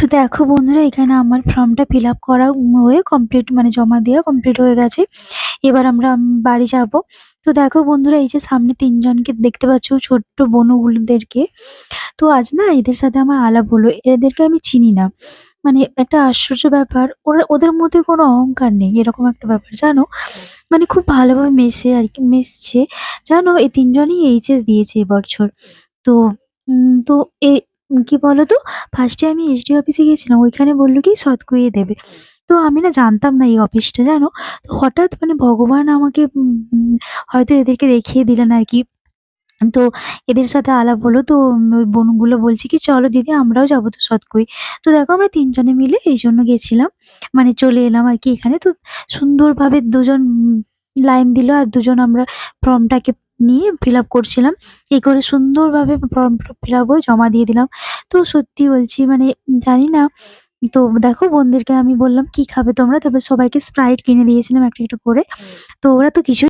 তো দেখো বন্ধুরা, এখানে আমার ফর্মটা ফিল আপ করা হয়ে কমপ্লিট, মানে জমা দেওয়া কমপ্লিট হয়ে গেছে। এবার আমরা বাড়ি যাব। তো দেখো বন্ধুরা, এই যে সামনে ৩ জনকে দেখতে পাচ্ছ, ছোট্ট বনুগুলোদেরকে। তো আজ না এদের সাথে আমার আলাপ হলো। এদেরকে আমি চিনি না। মানে একটা আশ্চর্য ব্যাপার, ওদের মধ্যে কোনো অহংকার নেই। এরকম একটা ব্যাপার জানো? মানে খুব ভালোভাবে মেশে আরকি মিশছে। জানো, এই ৩ জনই এইচএস দিয়েছে এবছর। তো তো কি বলতো? ফার্স্টে আমি এসডি অফিসে গেছিলাম। ওইখানে বলল কি সৎ করিয়ে দেবে। তো আমি না জানতাম না এই অফিসটা, জানো? তো হঠাৎ মানে ভগবান আমাকে হয়তো এদেরকে দেখিয়ে দিলেন আরকি। তো এদের সাথে আলাপ হলো। তো ওই বোনগুলো বলছে কি, "চলো দিদি আমরাও যাবো তো সৎকই।" তো দেখো আমরা ৩ জনে মিলে এইজন্য গেছিলাম। মানে চলে এলাম আরকি এখানে। তো সুন্দরভাবে দুজন লাইন দিল আর দুজন আমরা ফর্মটাকে নিয়ে ফিল আপ করছিলাম। এই করে সুন্দরভাবে ফর্মটা ফিল আপ হয়ে জমা দিয়ে দিলাম। তো সত্যি বলছি, মানে জানি না। তো দেখো বোনদেরকে আমি বললাম, "কি খাবে তোমরা?" তারপর সবাইকে স্প্রাইট কিনে দিয়েছিলাম একটা, একটা করে। তো ওরা তো কিছুই